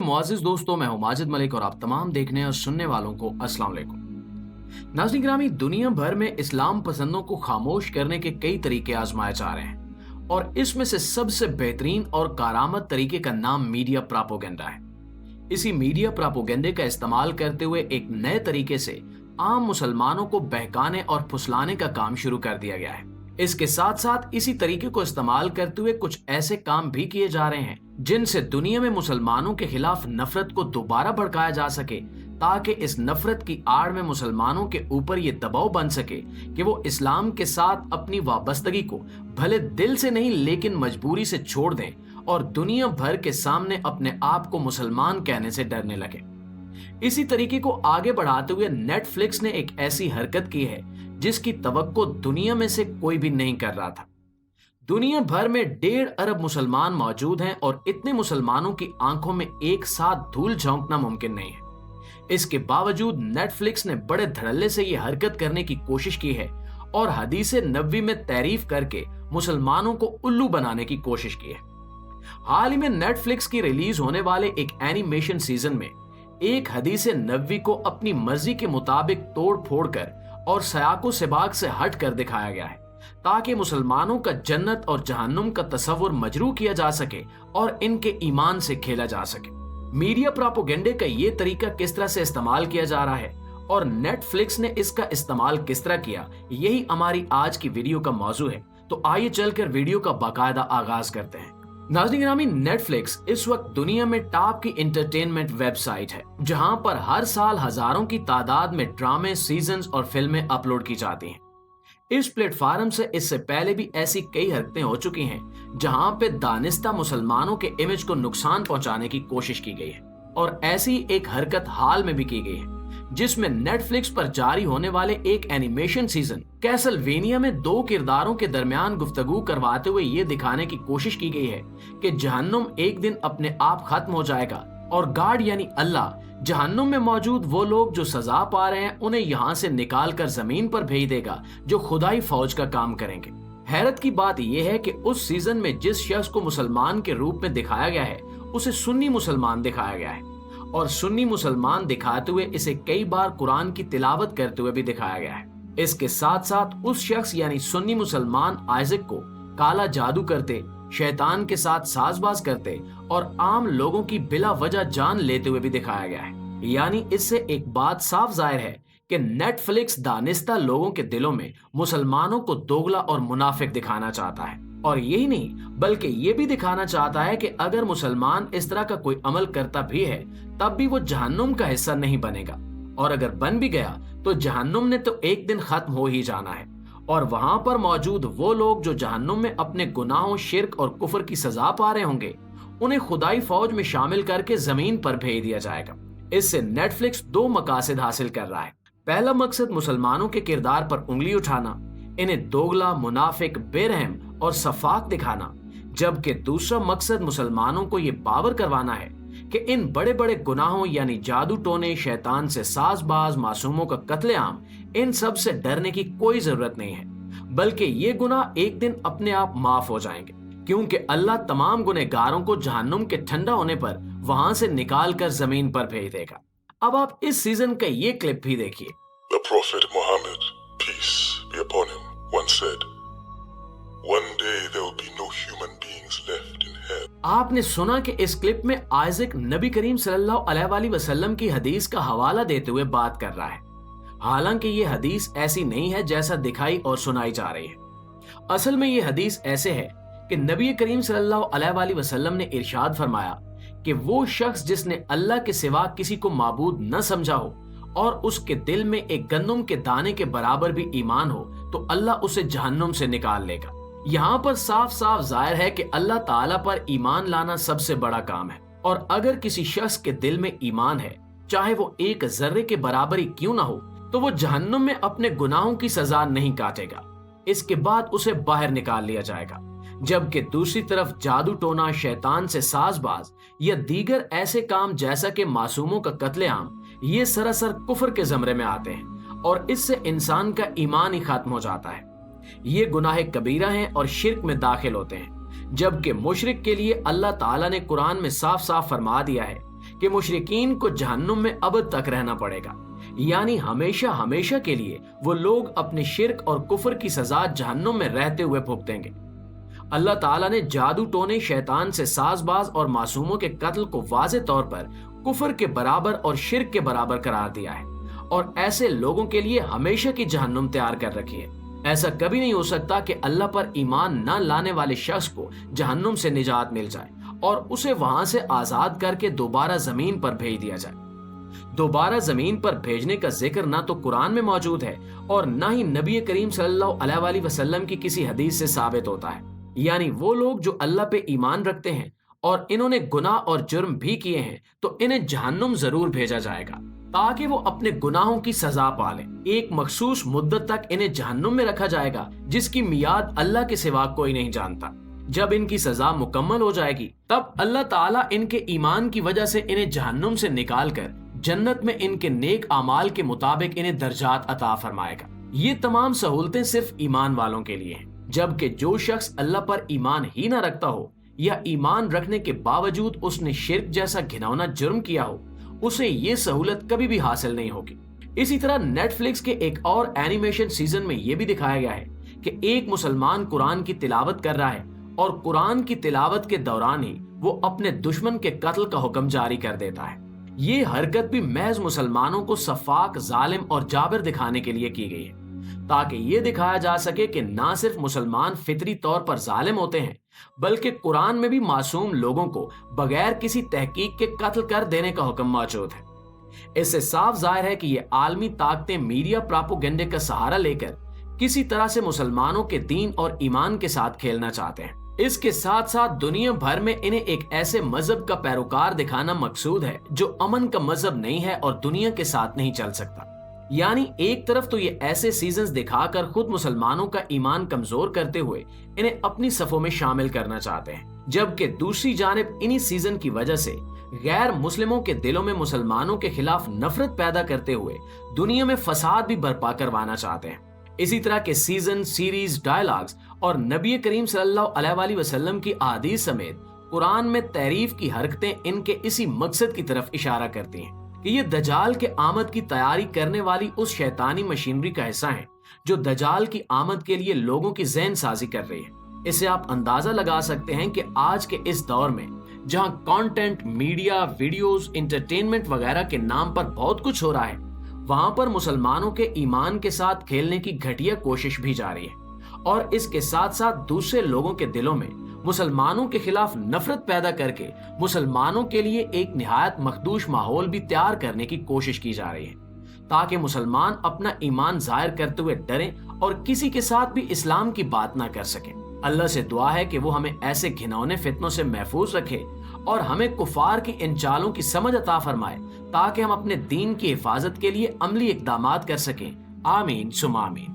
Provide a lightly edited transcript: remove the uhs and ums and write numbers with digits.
मुआज़िज़ दोस्तों, मैं हूं माजिद मलिक और आप तमाम देखने और सुनने वालों को अस्सलाम वालेकुम। नाज़रीन गिरामी, दुनिया भर में इस्लाम पसंदों को खामोश करने के कई तरीके आजमाए जा रहे हैं और इसमें से सबसे बेहतरीन और कारआमद तरीके का नाम मीडिया प्रोपेगेंडा है। इसी मीडिया प्रोपेगेंडे का इस्तेमाल करते हुए एक नए तरीके से आम मुसलमानों को बहकाने और फुसलाने का काम शुरू कर दिया गया है। इसके साथ साथ इसी तरीके को इस्तेमाल करते हुए कुछ ऐसे काम भी किए जा रहे हैं जिनसे दुनिया में मुसलमानों के खिलाफ नफरत को दोबारा भड़काया जा सके, ताकि इस नफरत की आड़ में मुसलमानों के ऊपर ये दबाव बन सके कि वो इस्लाम के साथ अपनी वाबस्तगी को भले दिल से नहीं लेकिन मजबूरी से छोड़ दें और दुनिया भर के सामने अपने आप को मुसलमान कहने से डरने लगे। इसी तरीके को आगे बढ़ाते हुए नेटफ्लिक्स ने एक ऐसी हरकत की है जिसकी तवक्को दुनिया में से कोई भी नहीं कर रहा था। दुनिया भर में 1.5 अरब मुसलमान मौजूद हैं और इतने मुसलमानों की आंखों में एक साथ धूल झोंकना मुमकिन नहीं है। इसके बावजूद नेटफ्लिक्स ने बड़े धड़ल्ले से यह हरकत करने की कोशिश की है और हदीसे नबवी में तारीफ करके मुसलमानों को उल्लू बनाने की कोशिश की है। हाल ही में नेटफ्लिक्स की रिलीज होने वाले एक एनिमेशन सीजन में एक हदीसे नबवी को अपनी मर्जी के मुताबिक तोड़ फोड़ कर और सयाको सिबाक से हट कर दिखाया गया है, ताकि मुसलमानों का जन्नत और जहन्नुम का तस्वुर मजरू किया जा सके और इनके ईमान से खेला जा सके। मीडिया प्रोपेगेंडे का ये तरीका किस तरह से इस्तेमाल किया जा रहा है और नेटफ्लिक्स ने इसका इस्तेमाल किस तरह किया, यही हमारी आज की वीडियो का मौजू है। तो आइए चलकर वीडियो का बाकायदा आगाज करते हैं। नाज़रीन गिरामी, नेटफ्लिक्स इस वक्त दुनिया में टॉप की एंटरटेनमेंट वेबसाइट है, जहां पर हर साल हजारों की तादाद में ड्रामे, सीजन्स और फिल्में अपलोड की जाती हैं। इस प्लेटफॉर्म से इससे पहले भी ऐसी कई हरकतें हो चुकी हैं जहां पे दानिस्ता मुसलमानों के इमेज को नुकसान पहुंचाने की कोशिश की गई है और ऐसी एक हरकत हाल में भी की गई है जिसमें नेटफ्लिक्स पर जारी होने वाले एक एनिमेशन सीजन कैसलवेनिया में 2 किरदारों के दरमियान गुफ्तगू करवाते हुए ये दिखाने की कोशिश की गई है कि जहन्नुम एक दिन अपने आप खत्म हो जाएगा और गॉड यानी अल्लाह जहन्नुम में मौजूद वो लोग जो सजा पा रहे हैं उन्हें यहाँ से निकाल कर जमीन पर भेज देगा, जो खुदाई फौज का काम करेंगे। हैरत की बात यह है कि उस सीजन में जिस शख्स को मुसलमान के रूप में दिखाया गया है उसे सुन्नी मुसलमान दिखाया गया है और सुन्नी मुसलमान दिखाते हुए इसे कई बार कुरान की तिलावत करते हुए भी दिखाया गया है। इसके साथ साथ उस शख्स यानी सुन्नी मुसलमान आइजक को काला जादू करते, शैतान के साथ साजबाज करते और आम लोगों की बिला वजह जान लेते हुए भी दिखाया गया है। यानी इससे एक बात साफ जाहिर है कि नेटफ्लिक्स दानिस्ता लोगों के दिलों में मुसलमानों को दोगला और मुनाफिक दिखाना चाहता है और यही नहीं बल्कि ये भी दिखाना चाहता है कि अगर मुसलमान इस तरह का कोई अमल करता भी है तब भी वो जहन्नुम का हिस्सा नहीं बनेगा और अगर बन भी गया तो जहन्नुम ने तो एक दिन खत्म हो ही जाना है और वहां पर मौजूद वो लोग जो जहन्नुम में अपने गुनाहों, शिर्क और कुफर की सजा पा रहे होंगे उन्हें खुदाई फौज में शामिल करके जमीन पर भेज दिया जाएगा। इससे नेटफ्लिक्स 2 मकासद हासिल कर रहा है। पहला मकसद मुसलमानों के किरदार पर उंगली उठाना, इन्हें दोगला, मुनाफिक, बेरहम और सफाक दिखाना, जबकि दूसरा मकसद मुसलमानों को ये बावर करवाना है कि इन बड़े बड़े गुनाहों यानी जादू टोने, शैतान से साजबाज, मासूमों का कत्लेआम, इन सब से डरने की कोई जरूरत नहीं है, बल्कि ये गुनाह एक दिन अपने आप माफ हो जाएंगे, क्योंकि अल्लाह तमाम गुनहगारों को जहन्नुम के ठंडा होने पर वहां से निकाल कर जमीन पर भेज देगा। अब आप इस सीजन का ये क्लिप भी देखिए। The Prophet Muhammad, peace be upon him, once said, "One day there will be no human beings left in hell." आपने सुना कि इस क्लिप में आइजक नबी करीम सल्लल्लाहु अलैहि वसल्लम की हदीस का हवाला देते हुए बात कर रहा है। हालांकि ये हदीस ऐसी नहीं है जैसा दिखाई और सुनाई जा रही है। असल में ये हदीस ऐसे है कि नबी करीम सल्लल्लाहु अलैहि वसल्लम ने इरशाद फरमाया कि वो शख्स जिसने अल्लाह के सिवा किसी को माबूद न समझा हो और उसके दिल में एक गंदम के दाने के बराबर भी ईमान हो तो अल्लाह उसे जहन्नुम से निकाल लेगा। यहाँ पर साफ साफ जाहिर है कि अल्लाह ताला पर ईमान लाना सबसे बड़ा काम है और अगर किसी शख्स के दिल में ईमान है, चाहे वो एक जर्रे के बराबर ही क्यों ना हो, तो वो जहन्नुम में अपने गुनाहों की सजा नहीं काटेगा। इसके बाद उसे बाहर निकाल लिया जाएगा। जबकि दूसरी तरफ जादू टोना, शैतान से साजबाज या दीगर ऐसे काम जैसा कि मासूमों का कत्लेआम, ये सरासर कुफर के जमरे में आते हैं और इससे इंसान का ईमान ही खत्म हो जाता है। ये गुनाह कबीरा हैं और शिर्क में दाखिल होते हैं। जबकि मुशरिक के लिए अल्लाह ताला ने कुरान में साफ साफ फरमा दिया है कि मुशरिकीन को जहन्नुम में अबद तक रहना पड़ेगा, यानी हमेशा हमेशा के लिए वो लोग अपने शिर्क और कुफर की सजा जहन्नुम में रहते हुए भुगतेंगे। अल्लाह ताला ने जादू टोने, शैतान से साजबाज और मासूमों के कत्ल को वाज़े तौर पर कुफर के बराबर और शिर्क के बराबर करार दिया है और ऐसे लोगों के लिए हमेशा की जहन्नुम तैयार कर रखी है। ऐसा कभी नहीं हो सकता कि अल्लाह पर ईमान न लाने वाले शख्स को जहन्नुम से निजात मिल जाए और उसे वहां से आजाद करके दोबारा जमीन पर भेज दिया जाए। दोबारा जमीन पर भेजने का जिक्र ना तो कुरान में मौजूद है और ना ही नबी करीम सल्लल्लाहु अलैहि वसल्लम की किसी हदीस से साबित होता है। यानी वो लोग जो अल्लाह पे ईमान रखते हैं और इन्होंने गुनाह और जुर्म भी किए हैं तो इन्हें जहन्नुम जरूर भेजा जाएगा ताकि वो अपने गुनाहों की सजा पालें। एक मखसूस मुद्दत तक इन्हें जहन्नुम में रखा जाएगा जिसकी मियाद अल्लाह के सिवा कोई नहीं जानता। जब इनकी सजा मुकम्मल हो जाएगी तब अल्लाह ताला इनके ईमान की वजह से इन्हें जहन्नुम से निकाल कर जन्नत में इनके नेक अमाल के मुताबिक इन्हें दर्जात अता फरमाएगा। ये तमाम सहूलतें सिर्फ ईमान वालों के लिए हैं, जबकि जो शख्स अल्लाह पर ईमान ही ना रखता हो या ईमान रखने के बावजूद उसने शिर्क जैसा घिनौना जुर्म किया हो, उसे ये सहूलत कभी भी हासिल नहीं होगी। इसी तरह नेटफ्लिक्स के एक और एनिमेशन सीजन में यह भी दिखाया गया है कि एक मुसलमान कुरान की तिलावत कर रहा है और कुरान की तिलावत के दौरान ही वो अपने दुश्मन के कत्ल का हुक्म जारी कर देता है। ये हरकत भी महज मुसलमानों को सफाक, जालिम और जाबिर दिखाने के लिए की गई है ताकि ये दिखाया जा सके कि ना सिर्फ मुसलमान फितरी तौर पर जालिम होते हैं बल्कि कुरान में भी मासूम लोगों को बगैर किसी तहकीक के कत्ल कर देने का हुक्म मौजूद है। इससे साफ जाहिर है कि ये आलमी ताकतें मीडिया प्रोपेगेंडे का सहारा लेकर किसी तरह से मुसलमानों के दीन और ईमान के साथ खेलना चाहते हैं। इसके साथ साथ दुनिया भर में इन्हें एक ऐसे मजहब का पैरोकार दिखाना मकसूद है जो अमन का मजहब नहीं है और दुनिया के साथ नहीं चल सकता। यानी एक तरफ तो ये ऐसे सीजन्स दिखाकर खुद मुसलमानों का ईमान कमजोर करते हुए इन्हें अपनी सफों में शामिल करना चाहते हैं, जबकि दूसरी जानिब इन्हीं सीजन की वजह से गैर मुस्लिमों के दिलों में मुसलमानों के खिलाफ नफरत पैदा करते हुए दुनिया में फसाद भी बर्पा करवाना चाहते हैं। इसी तरह के सीजन, सीरीज, डायलॉग्स और नबी करीम सल्लल्लाहु अलैहि वसल्लम की अहादीस समेत कुरान में तारीफ की हरकतें इनके इसी मकसद की तरफ इशारा करती हैं कि ये दजाल के आमद की तैयारी करने वाली उस शैतानी मशीनरी का हिस्सा है जो दजाल की आमद के लिए लोगों की ज़हन साजी कर रही है। इससे आप अंदाजा लगा सकते हैं कि आज के इस दौर में जहां कंटेंट, मीडिया, वीडियोस, एंटरटेनमेंट वगैरह के नाम पर बहुत कुछ हो रहा है, वहां पर मुसलमानों के ईमान के साथ खेलने की घटिया कोशिश भी जारी है और इसके साथ साथ दूसरे लोगों के दिलों में मुसलमानों के खिलाफ नफरत पैदा करके मुसलमानों के लिए एक निहायत मखदूश माहौल भी तैयार करने की कोशिश की जा रही है ताकि मुसलमान अपना ईमान जाहिर करते हुए डरें और किसी के साथ भी इस्लाम की बात ना कर सके। अल्लाह से दुआ है कि वो हमें ऐसे घिनौने फितनों से महफूज रखे और हमें कुफार की इन चालों की समझ अता फरमाए ताकि हम अपने दीन की हिफाजत के लिए अमली इक़दामात कर सकें। आमीन सुमा आमीन।